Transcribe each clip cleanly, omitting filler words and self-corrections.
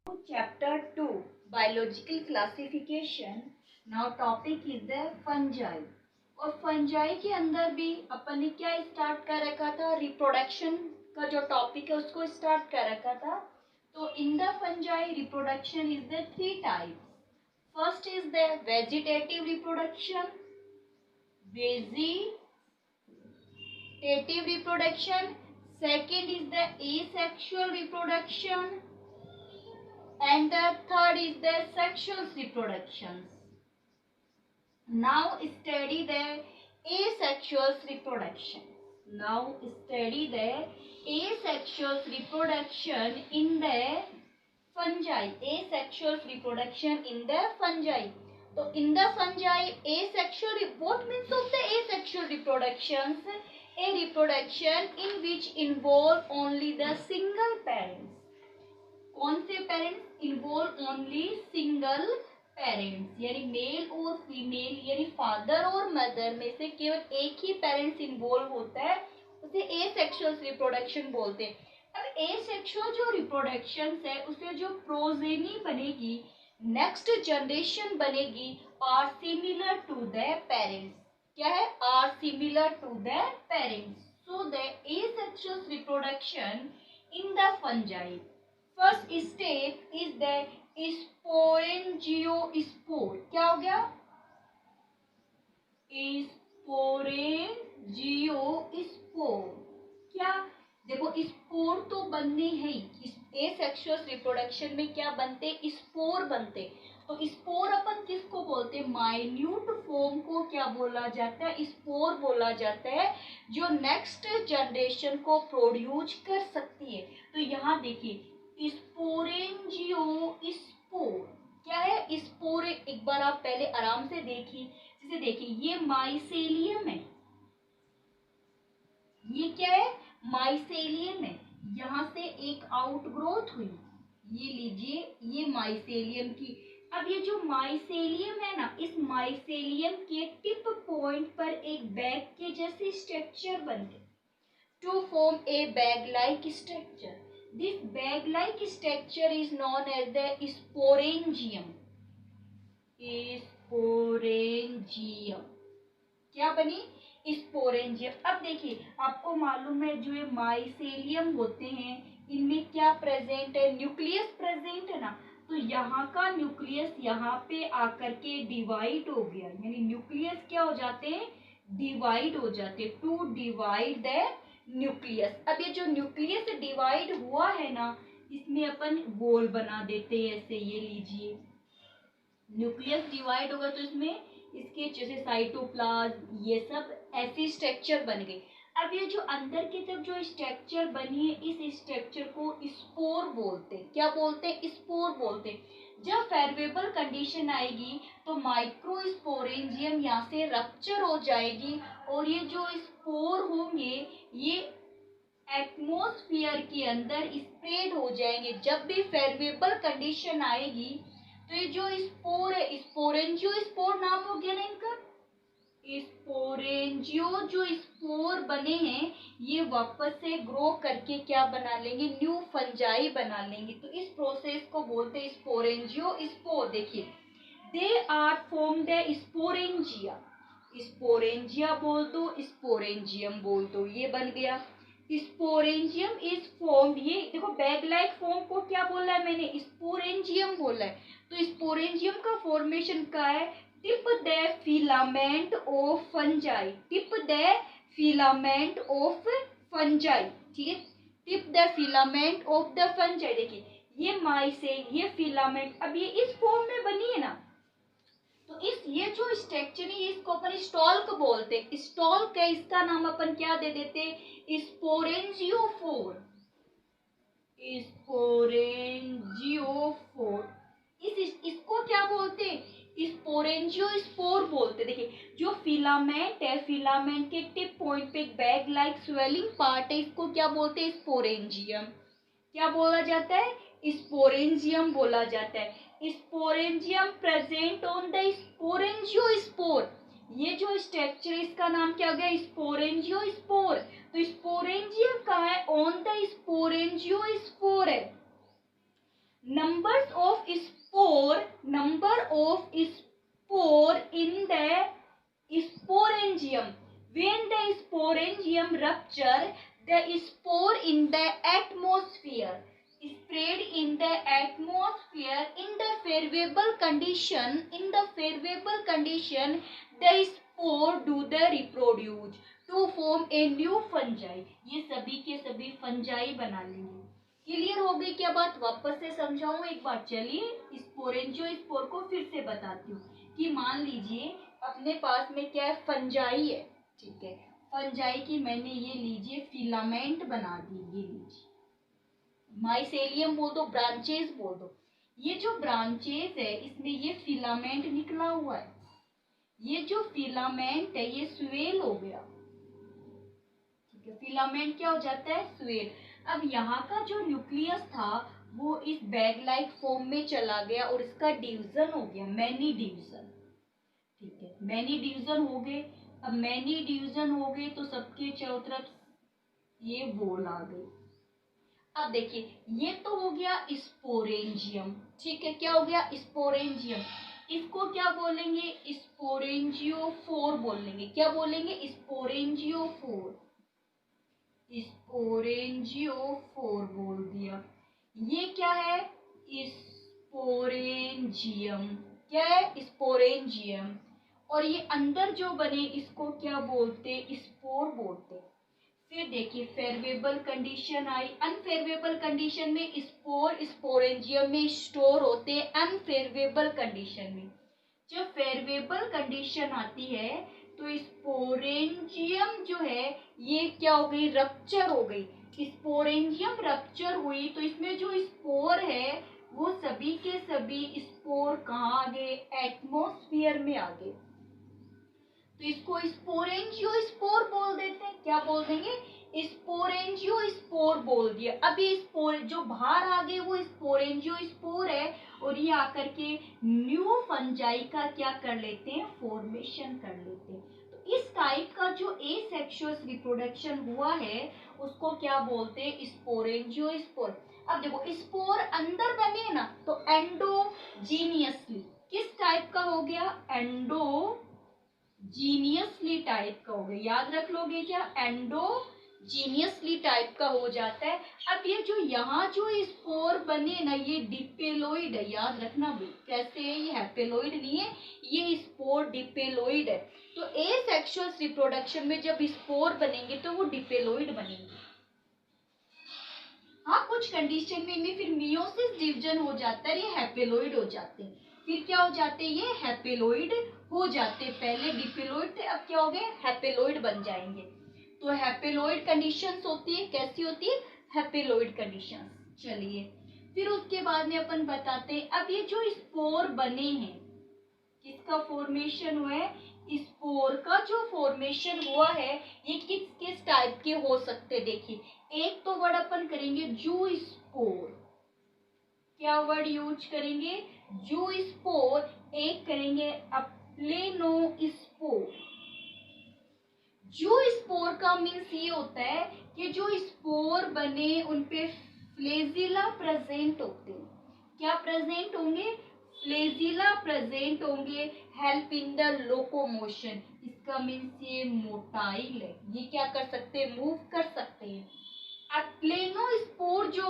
Chapter 2 Biological Classification. Now topic is the fungi. और fungi के अंदर भी अपन ने क्या स्टार्ट कर रखा था, रिप्रोडक्शन का जो टॉपिक है उसको स्टार्ट कर रखा था. तो इन the fungi reproduction is the three types. First is the vegetative reproduction, vegetative reproduction. Second is the asexual reproduction, and the third is the sexual reproductions. Now study the asexual reproduction. Now study the asexual reproduction in the fungi. Asexual reproduction in the fungi. So in the fungi, asexual, what means of the asexual reproductions? A reproduction in which involve only the single parents. कौन से parents involve? Only single parents, यानी mail और female, यानी father और mother में से केवल एक ही पेरेंट्स इन्वॉल्व होता है, उसे एसेक्सुअल रिप्रोडक्शन बोलते हैं. अब एसेक्सुअल जो रिप्रोडक्शन है उससे जो प्रोजेनी बनेगी, नेक्स्ट जनरेशन बनेगी, are similar to the parents. क्या है? Are similar to the parents. So the asexual reproduction in the fungi. First step is the sporangiospore. क्या हो गया? स्पोरेंजियोस्पोर. क्या? देखो स्पोर तो बनने हैं ही. एसेक्सुअल रिप्रोडक्शन में क्या बनते? स्पोर बनते. तो स्पोर अपन किसको बोलते हैं? माइन्यूट फॉर्म को क्या बोला जाता है? स्पोर बोला जाता है, जो नेक्स्ट जनरेशन को प्रोड्यूस कर सकती है. तो यहाँ देखिए स्पोरेंजियोस्पोर. क्या है? स्पोर. एक बार आप पहले आराम से देखिए, जैसे देखिए ये माइसेलियम है. ये क्या है? माइसेलियम है. यहाँ से एक आउटग्रोथ हुई, ये लीजिए, ये माइसेलियम की. अब ये जो माइसेलियम है ना, इस माइसेलियम के टिप पॉइंट पर एक बैग के जैसे स्ट्रक्चर बन गए, to form a bag like structure. This bag-like structure is known as the sporangium. Sporangium. क्या बनी? स्पोरेंजियम. अब देखिए आपको मालूम है जो ये माइसेलियम होते हैं इनमें क्या प्रेजेंट है? न्यूक्लियस प्रेजेंट है ना. तो यहाँ का न्यूक्लियस यहाँ पे आकर के डिवाइड हो गया, यानी न्यूक्लियस क्या हो जाते हैं? डिवाइड हो जाते हैं. To divide the nucleus. अब ये जो न्यूक्लियस डिवाइड हुआ है ना, इसमें अपन वॉल बना देते हैं ऐसे. ये लीजिए न्यूक्लियस डिवाइड होगा तो इसमें इसके जैसे साइटोप्लाज्म, ये सब ऐसी स्ट्रक्चर बन गई. अब ये जो अंदर की तरफ जो स्ट्रक्चर बनी है, इस स्ट्रक्चर को स्पोर बोलते हैं. क्या बोलते हैं? स्पोर बोलते हैं. जब फेवरेबल कंडीशन आएगी तो माइक्रोस्पोरेंजियम यहाँ से रप्चर हो जाएगी और ये जो स्पोर होंगे ये एटमॉस्फेयर के अंदर स्प्रेड हो जाएंगे. जब भी फेवरेबल कंडीशन आएगी तो ये जो स्पोर है, स्पोरेंजियो स्पोर नाम हो गया ना इनका. स्पोरेंजियो जो स्पोर बने हैं ये वापस से ग्रो करके क्या बना लेंगे? न्यू फंजाई बना लेंगे. तो इस प्रोसेस को बोलते हैं स्पोरेंजियो स्पोर. देखिए they are form the sporangia. Sporangia बोल दो, स्पोरेंजियम बोल दो, ये बन गया. Sporangium is formed. ये देखो बैग लाइक फॉर्म को क्या बोला है मैंने? स्पोरेंजियम बोला है. तो स्पोरेंजियम का फॉर्मेशन क्या है? Tip the filament of fungi. Tip the filament of fungi. ठीक है, tip the filament of the fungi. देखिए ये माइसेल, ये फिलामेंट, अब ये इस फॉर्म में बनी है ना, तो इस ये जो स्ट्रक्चर है इसको अपन स्टॉल्क बोलते हैं. स्टॉल्क है, इसका नाम अपन क्या दे देते? स्पोरेंजियोफोर. स्पोरेंजियोफोर. इसको क्या बोलते? स्पोरेंजियोस्पोर बोलते. देखिए जो फिलामेंट है, फिलामेंट के टिप पॉइंट पे एक बैग लाइक स्वेलिंग पार्ट है, इसको क्या बोलते हैं? स्पोरेंजियम. क्या बोला जाता है? स्पोरेंजियम बोला जाता है. Sporangium present on the sporangiospore. ये जो स्ट्रक्चर है इसका नाम क्या हो गया? स्पोरेंजियोस्पोर. तो स्पोरेंजियम कहाँ है? ऑन द स्पोरेंजियोस्पोर है. number of spore in the sporangium. When the sporangium rupture, the spore in the atmosphere spread in the atmosphere in the favorable condition. The spore do the reproduce to form a new fungi. ये सभी के सभी fungi बना लेंगे. Clear हो गई क्या बात? वापस से समझाऊं एक बार. चलिए स्पोरेंजियोस्पोर को फिर से बताती हूँ कि मान लीजिए अपने पास में क्या है, फंजाई है. ठीक है, फंजाई की मैंने ये लीजिए फिलामेंट बना दी. ये लीजिए माइसेलियम बोल दो, ब्रांचेस बोल दो. ये जो ब्रांचेस है इसमें ये फिलामेंट निकला हुआ है. ये जो फिलामेंट है ये स्वेल हो गया. ठीक है, फिलामेंट क्या हो जाता है? स्वेल. अब यहाँ का जो न्यूक्लियस था वो इस बैग लाइक फॉर्म में चला गया और इसका डिवीजन हो गया, मैनी डिवीजन. ठीक है, मैनी डिवीजन हो गए. अब मैनी डिवीजन हो गए तो सबके चारों तरफ ये वॉल आ गई. अब देखिए ये तो हो गया स्पोरेंजियम. ठीक है, क्या हो गया? स्पोरेंजियम. इसको क्या बोलेंगे? स्पोरेंजियोफोर बोलेंगे. क्या बोलेंगे? स्पोरेंजियोफोर. स्पोरेंजियोफोर बोल दिया. ये क्या है? स्पोरेंजियम. क्या है? स्पोरेंजियम. और ये अंदर जो बने इसको क्या बोलते? स्पोर बोलते. फिर देखिए फेवरेबल कंडीशन आई. अनफेवरेबल कंडीशन में स्पोर स्पोरेंजियम में स्टोर होते हैं. अनफेवरेबल कंडीशन में, जब फेवरेबल कंडीशन आती है तो स्पोरेंजियम जो है ये क्या हो गई? रप्चर हो गई. स्पोरेंजियम रप्चर हुई तो इसमें जो स्पोर है वो सभी के सभी स्पोर कहाँ आ गए? एटमॉस्फेयर में आ गए. तो इसको स्पोरेंजियोस्पोर बोल देते हैं. क्या बोल देंगे? स्पोरेंजियोस्पोर बोल दिया. अब ये स्पोर जो बाहर आ गए वो स्पोरेंजियोस्पोर है और ये आकर के न्यू फंजाई का क्या कर लेते हैं? फॉर्मेशन कर लेते हैं. तो इस टाइप का जो एसेक्सुअल रिप्रोडक्शन हुआ है उसको क्या बोलते हैं? स्पोरेंजियोस्पोर. अब देखो स्पोर अंदर बने ना तो एंडोजीनियसली किस टाइप का हो गया? एंडोजीनियसली टाइप का हो गया. याद रख लोगे क्या? एंडोजीनियसली टाइप का हो जाता है. अब ये जो यहाँ जो स्पोर बने ना ये डिपेलोइड है. याद रखना भाई, कैसे है? ये हैपेलोइड नहीं है, ये स्पोर डिपेलोइड है. तो एसेक्सुअल रिप्रोडक्शन में जब स्पोर बनेंगे तो वो डिपेलोइड बनेंगे. हाँ, कुछ कंडीशन में इनमें फिर मियोसिस डिवीजन हो जाता है, ये हैपेलोइड हो जाते हैं. फिर क्या हो जाते हैं? ये हैपेलोइड हो जाते हैं. पहले डिपेलोइड थे, अब क्या हो गए? हैपेलोइड बन जाएंगे. तो हैपेलोइड कंडीशंस होती है. कैसी होती है? हैपेलोइड कंडीशंस. चलिए फिर उसके बाद में अपन बताते हैं. अब ये जो स्पोर बने हैं किसका फॉर्मेशन हुआ है? स्पोर का जो फॉर्मेशन हुआ है ये किस किस टाइप के हो सकते हैं? देखिए एक तो वर्ड अपन करेंगे जू स्पोर. क्या वर्ड यूज करेंगे? जू स्पोर. एक करेंगे अप्लेनो स्पोर. जू स्पोर का मीन्स ये होता है कि जो स्पोर बने उनपे फ्लेजिला प्रेजेंट होते हैं. क्या प्रेजेंट होंगे? फ्लेजिला प्रेजेंट होंगे. Help in the locomotion. इसका मीन्स ये मोटाइल है, ये क्या कर सकते हैं? मूव कर सकते हैं. अप्लेनोस्पोर जो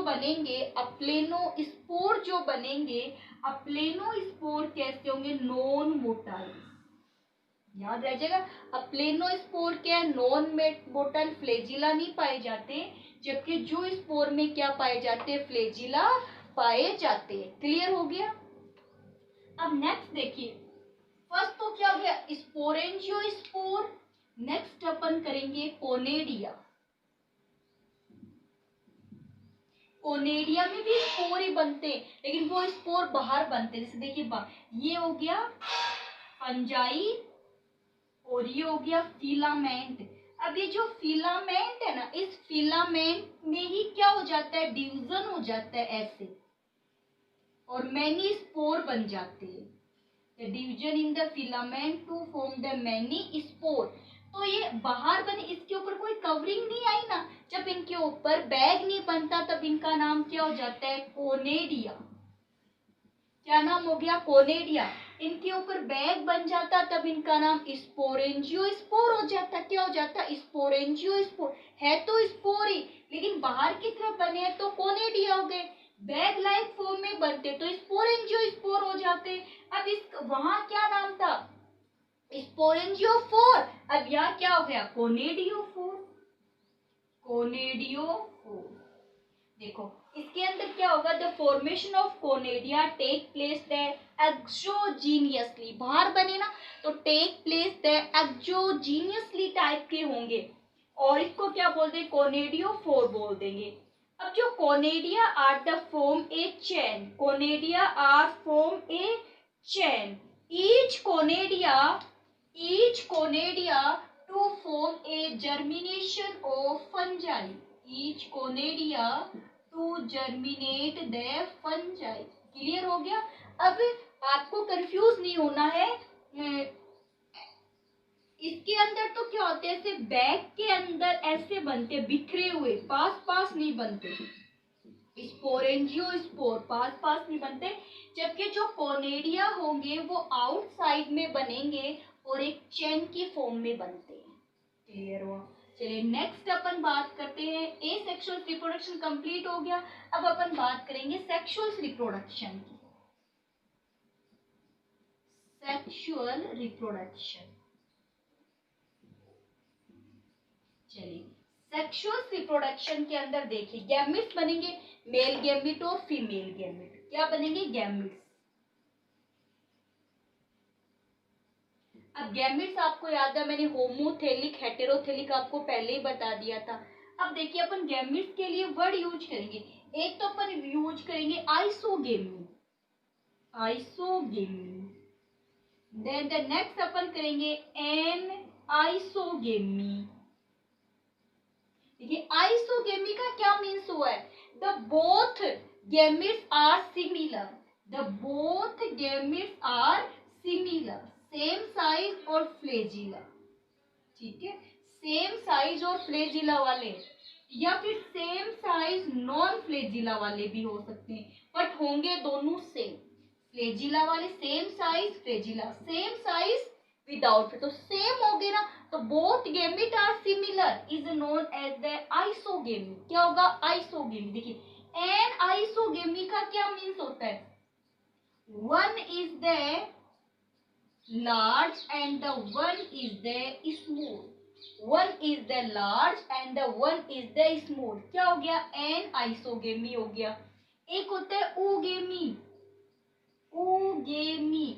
अप्लेनोस्पोर कैसे होंगे? Non motile. याद रह जाएगा. अप्लेनोस्पोर क्या है? Non motile. फ्लेजिला नहीं पाए जाते, जबकि जो स्पोर में क्या पाए जाते हैं? फ्लेजिला पाए जाते हैं. क्लियर हो गया. अब नेक्स्ट देखिए, फर्स्ट तो क्या हो गया? स्पोरेंजियोस्पोर. नेक्स्ट अपन करेंगे कोनेडिया. कोनेडिया में भी स्पोर ही बनते हैं लेकिन वो स्पोर बाहर बनते हैं. जैसे देखिए ये हो गया फंजाई और ये हो गया फिलामेंट. अब ये जो फिलामेंट है ना, इस फिलामेंट में ही क्या हो जाता है? डिवीजन हो जाता है ऐसे और मैनी स्पोर बन जाते हैं. Division in the filament to form the many spore. तो ये बाहर बने, इसके ऊपर कोई कवरिंग नहीं आई ना, जब इनके ऊपर बैग नहीं बनता तब इनका नाम क्या हो जाता है? कोनेडिया. क्या नाम हो गया, कोनेडिया। इनके ऊपर बैग बन जाता तब इनका नाम स्पोरेंजियोस्पोर हो जाता। क्या हो जाता, स्पोरेंजियोस्पोर। है तो स्पोर ही, लेकिन बाहर की तरफ बने हैं तो कोनेडिया हो गए। बैग लाइक फॉर्म में बनते तो स्पोरेंजियोस्पोर हो जाते। अब इस वहां क्या नाम था, स्पोरेंजियोफोर। अब यहाँ क्या हो गया, कोनेडियोफोर। कोनेडियोफोर। देखो इसके अंदर क्या होगा, the formation of conidia take place the exogenously. बाहर बने ना तो take place the exogenously type के होंगे, और इसको क्या बोलते हैं, कोनेडियोफोर बोल देंगे। अब जो conidia are the form a chain, conidia are form a chain, each conidia to form a germination of fungi, each conidia to germinate the fungi. Clear हो गया। अब आपको कंफ्यूज नहीं होना है, इसके अंदर तो क्या होते हैं, ऐसे बैग के अंदर ऐसे बनते, बिखरे हुए, पास पास नहीं बनते। स्पोरेंजियोस्पोर पास पास नहीं बनते, जबकि जो कोनेडिया होंगे वो आउटसाइड में बनेंगे और एक चेन की फॉर्म में बनते हैं। क्लियर हुआ। चलिए नेक्स्ट अपन बात करते हैं, ए सेक्सुअल रिप्रोडक्शन कंप्लीट हो गया। अब अपन बात करेंगे सेक्सुअल रिप्रोडक्शन की। सेक्सुअल रिप्रोडक्शन, चलिए सेक्सुअल रिप्रोडक्शन के अंदर देखिए गैमेट्स बनेंगे, मेल गैमेट और फीमेल गैमेट। क्या बनेंगे, गैमेट्स। अब गैमेट्स आपको याद है, मैंने होमोथेलिक हेटेरोथेलिक आपको पहले ही बता दिया था। अब देखिए अपन गैमेट्स के लिए वर्ड यूज करेंगे। एक तो अपन यूज करेंगे isogamy, isogamy. Then the next अपन करेंगे एन आइसोगेमी। देखिए आइसोगेमी का क्या मीन्स हुआ है, the both gametes are similar, the both gametes are similar, same size और फ्लेजिला। ठीक है, सेम साइज और फ्लेजिला वाले, या फिर सेम साइज नॉन फ्लेजिला वाले भी हो सकते हैं, बट होंगे दोनों सेम। फ्लेजिला वाले same size, flagella same size without, तो सेम हो गए ना, तो both gamete are similar is known as the isogamy. क्या होगा, आइसोगेमी। देखिए एन आइसोगेमी का क्या मीन्स होता है, one is the large and the one is the small, one is the large and the one is the small। क्या हो गया, एन आइसोगेमी हो गया। एक होता है ओगेमी, ओगेमी,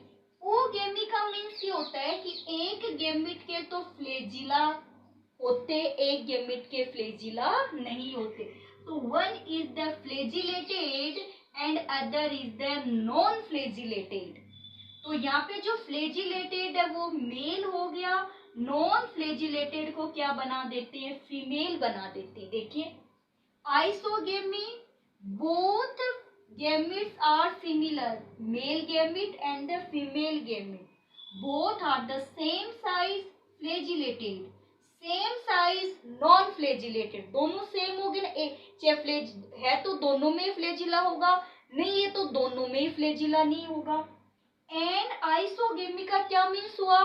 ओगेमी का मीन्स ये होता है कि एक गैमेट के तो फ्लेजिला होते, एक गैमेट के फ्लेजिला नहीं होते। तो one is the flagellated and other is the non flagellated. तो यहाँ पे जो फ्लेजिलेटेड है वो मेल हो गया, नॉन फ्लेजिलेटेड को क्या बना देते हैं, फीमेल बना देते हैं। देखिए isogamy, both gametes are similar, male gamete and the female gamete, both are the same size flagellated, same size non flagellated. दोनों सेम हो गए ना, चाहे फ्लेज है तो दोनों में फ्लेजिला होगा, नहीं है तो दोनों में फ्लेजिला नहीं होगा। एन आइसोगेमी का क्या मीन्स हुआ,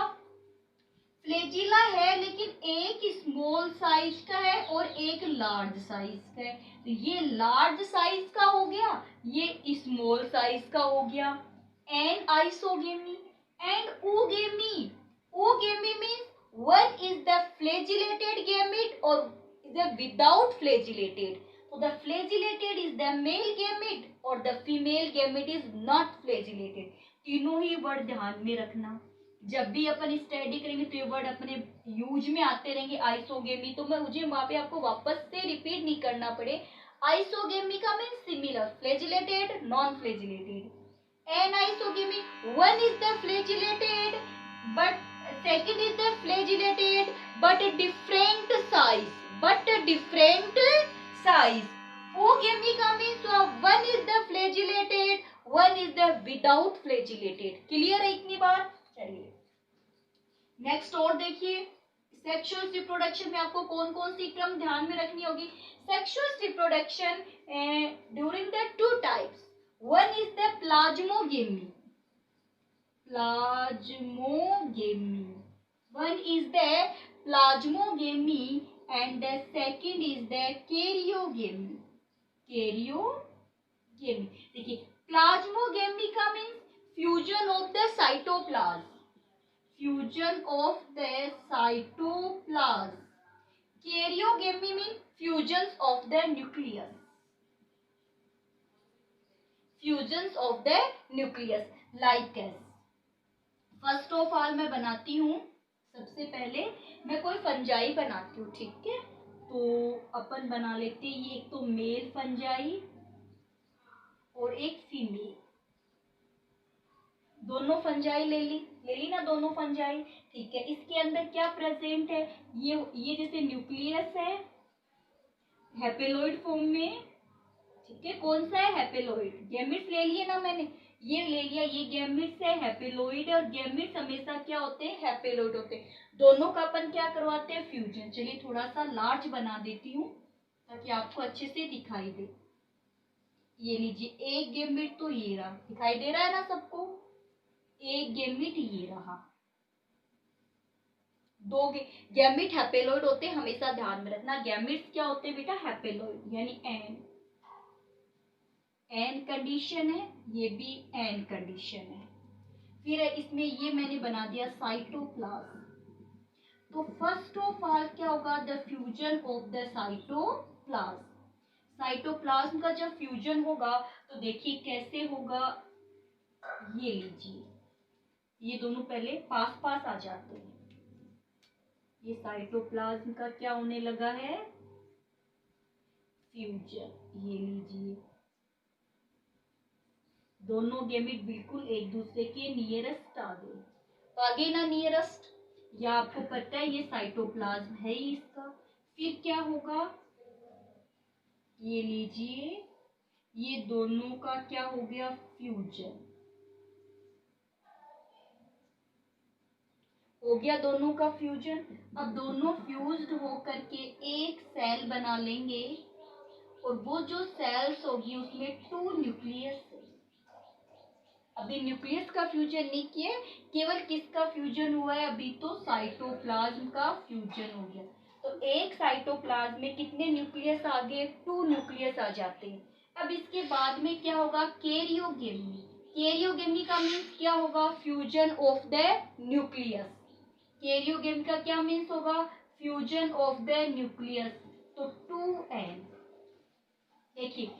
फ्लेजिला है लेकिन एक स्मॉल साइज का है और एक लार्ज साइज का है, तो ये लार्ज साइज का हो गया, ये स्मॉल साइज का हो गया, anisogamy. And oogamy, oogamy means one is the flagellated gamete और द विदाउट फ्लेजिलेटेड, तो the flagellated is the male gamete और the female gamete is not flagellated. तीनों ही वर्ड ध्यान में रखना, जब भी अपन स्टडी करेंगे तो ये वर्ड अपने यूज में आते रहेंगे। आइसोगेमी तो मैं मुझे वहां पे आपको वापस से रिपीट नहीं करना पड़े। आइसोगेमी का mean similar, flagellated, non flagellated. Anisogamy, one is the flagellated but second is the flagellated but different size, but different size. Oogamy का means one is the flagellated, one is the without flagellated. Clear है इतनी बार। चलिए next और देखिए, sexual reproduction में आपको कौन कौन सी टर्म ध्यान में रखनी होगी। Sexual reproduction during the two types, one is the plasmogamy. Plasmogamy. One is the plasmogamy and the second is the karyogamy. Karyogamy. देखिए plasmogamy का means fusion of the cytoplasm. Fusion of the cytoplasm. Karyogamy means fusions of the nucleus. Fusions of the nucleus like as. First of all मैं बनाती हूँ, सबसे पहले मैं कोई fungi बनाती हूँ, ठीक है। तो अपन बना लेते हैं, ये एक तो मेल फंजाई और एक फीमेल। दोनों फंजाई ले ली ना, दोनों फंजाई, ठीक है। इसके अंदर क्या प्रेजेंट है, ये जैसे न्यूक्लियस है हैपेलॉइड फॉर्म में, ठीक है। कौन सा है, हैपेलॉइड। गैमेट्स ले लिए ना मैंने, ये ले लिया, ये गैमेट्स है हैपेलॉइड, और गैमेट्स हमेशा क्या होते हैं, हैपेलॉइड होते हैं। दोनों का अपन क्या करवाते हैं, फ्यूजन। चलिए थोड़ा सा लार्ज बना देती हूँ ताकि आपको अच्छे से दिखाई दे। ये लीजिए, एक गैमेट तो ये रहा, दिखाई दे रहा है ना सबको, एक गैमेट ये रहा। दो गैमेट हैपेलॉइड होते हैं, हमेशा ध्यान में रखना। गैमेट्स क्या होते हैं बेटा, हैपेलॉइड, यानी एन कंडीशन है, ये भी एन कंडीशन है। फिर इसमें ये मैंने बना दिया साइटोप्लाज्म। तो फर्स्ट ऑफ ऑल क्या होगा, the fusion of the cytoplasm. Cytoplasm का जब फ्यूजन होगा तो देखिए कैसे होगा, ये लीजिए, ये दोनों पहले पास पास आ जाते हैं। ये साइटोप्लाज्म का क्या होने लगा है, फ्यूजन। ये लीजिए, दोनों गैमेट बिल्कुल एक दूसरे के नियरेस्ट आ गए, आगे ना नियरेस्ट, या आपको पता है ये साइटोप्लाज्म है ही इसका। फिर क्या होगा, ये लीजिए, ये दोनों का क्या हो गया, फ्यूजन हो गया, दोनों का फ्यूजन। अब दोनों फ्यूज्ड होकर के एक सेल बना लेंगे, और वो जो सेल्स होगी उसमें 2 न्यूक्लियस है। अभी न्यूक्लियस का फ्यूजन नहीं किया, केवल किसका फ्यूजन हुआ है, अभी तो साइटोप्लाज्म का फ्यूजन हो गया। तो एक साइटोप्लाज्म में कितने न्यूक्लियस आ गए, 2 न्यूक्लियस आ जाते हैं। अब इसके बाद में क्या होगा, कैरियोगेमी। कैरियोगेमी का मीन्स क्या होगा, fusion of the nucleus. Karyogamy का क्या मीन्स होगा, फ्यूजन ऑफ द न्यूक्लियस। तो 2n, देखिए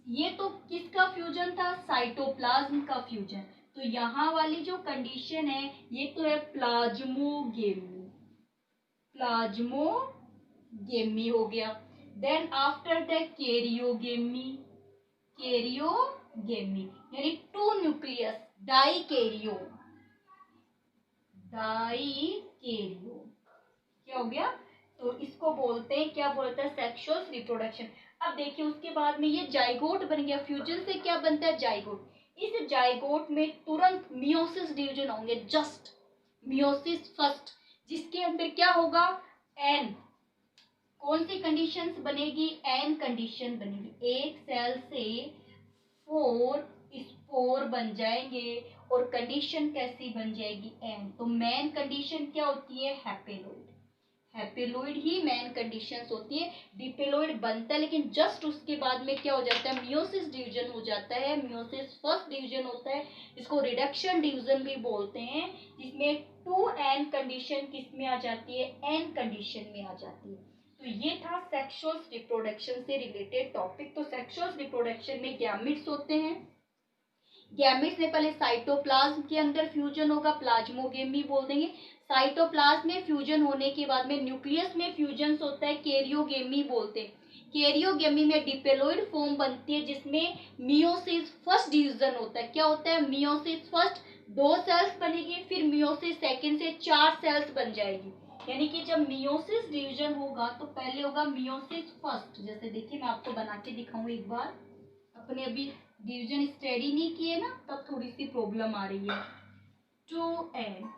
ये तो किसका फ्यूजन था, साइटोप्लाज्म का फ्यूजन। तो यहाँ वाली जो कंडीशन है ये तो है प्लाज्मोगेमी, प्लाज्मोगेमी हो गया। Then after the karyogamy, karyogamy यानी 2 न्यूक्लियस, डाइकैरियो, डाइकैरियो क्या हो गया। तो इसको बोलते हैं, क्या बोलते हैं, सेक्सुअल रिप्रोडक्शन। अब देखिए उसके बाद में ये जाइगोट बन गया, फ्यूजन से क्या बनता है, जाइगोट। इस जाइगोट में तुरंत मियोसिस डिवीजन होंगे, जस्ट मियोसिस फर्स्ट, जिसके अंदर क्या होगा, एन। कौन सी कंडीशंस बनेगी, एन कंडीशन बनेगी। एक सेल से 4 स्पोर बन जाएंगे, और कंडीशन कैसी बन जाएगी, एन। तो मेन कंडीशन क्या होती है, हैपेलॉइड। हैपेलॉइड ही मेन कंडीशंस होती है। डिपेलॉइड बनता है, लेकिन जस्ट उसके बाद में क्या हो जाता है, मियोसिस डिवीजन हो जाता है। मियोसिस फर्स्ट डिवीजन होता है, इसको रिडक्शन डिवीजन भी बोलते हैं, जिसमें 2n कंडीशन किस में आ जाती है, n कंडीशन में आ जाती है। तो ये था सेक्सुअल रिप्रोडक्शन से रिलेटेड टॉपिक। तो सेक्सुअल रिप्रोडक्शन में गैमेट्स होते हैं, गैमेट्स में पहले साइटोप्लाज्म के अंदर फ्यूजन होगा, प्लाज्मोगेमी बोल देंगे। साइटोप्लाज्म में फ्यूजन होने के बाद में न्यूक्लियस में फ्यूजन होता है, कैरियोगेमी बोलते हैं। कैरियोगेमी में डिपेलॉइड फॉर्म बनती है, जिसमें मियोसिस फर्स्ट डिवीजन होता है। क्या होता है, मियोसिस फर्स्ट 2 सेल्स बनेगी, फिर मियोसिस सेकंड से 4 सेल्स बन जाएगी। यानी कि जब मियोसिस डिवीजन होगा तो पहले होगा मियोसिस फर्स्ट। जैसे देखिए मैं आपको बना के दिखाऊं एक बार, अपने अभी डिवीजन स्टडी नहीं किए ना, तब थोड़ी सी प्रॉब्लम आ रही है। 2n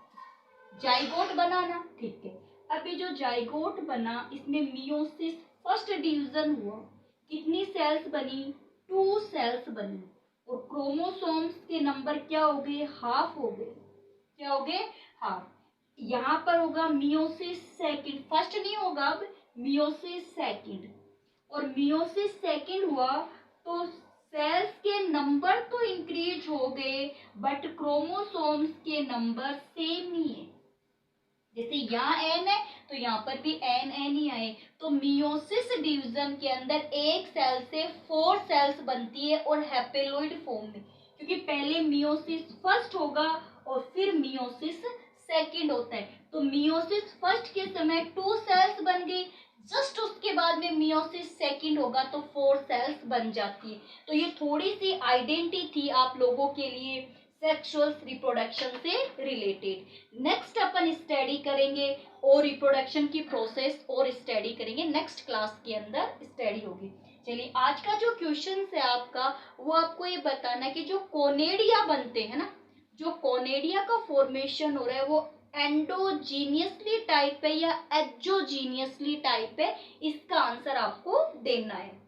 जाइगोट बनाना, ठीक है। अभी जो जाइगोट बना, इसमें मियोसिस फर्स्ट डिवीजन हुआ, कितनी सेल्स बनी, 2 सेल्स बनी। और क्रोमोसोम्स के नंबर क्या हो गए, हाफ हो गए। क्या हो गए, हाफ। यहाँ पर होगा मियोसिस सेकंड, फर्स्ट नहीं होगा, अब मियोसिस सेकंड। और मियोसिस सेकंड हुआ तो सेल्स के नंबर तो इंक्रीज हो गए बट क्रोमोसोम्स के नंबर सेम ही है। जैसे यहाँ एन है तो यहाँ पर भी एन एन ही आए। तो मियोसिस डिवीजन के अंदर एक सेल से 4 सेल्स बनती है और हैप्लोइड फॉर्म में, क्योंकि पहले मियोसिस फर्स्ट होगा और फिर मियोसिस सेकंड होता है। तो मियोसिस फर्स्ट के समय 2 सेल्स बन गई, जस्ट उसके बाद में मियोसिस सेकंड होगा तो 4 सेल्स बन जाती है। तो ये थोड़ी सी आइडेंटिटी थी आप लोगों के लिए सेक्सुअल रिप्रोडक्शन से रिलेटेड। नेक्स्ट अपन स्टडी करेंगे और रिप्रोडक्शन की प्रोसेस और स्टडी करेंगे, नेक्स्ट क्लास के अंदर स्टडी होगी। चलिए आज का जो क्वेश्चन है आपका, वो आपको ये बताना है कि जो कोनेडिया बनते हैं ना, जो कोनेडिया का फॉर्मेशन हो रहा है वो एंडोजीनियसली टाइप है या एक्सोजीनियसली टाइप है, इसका आंसर आपको देना है।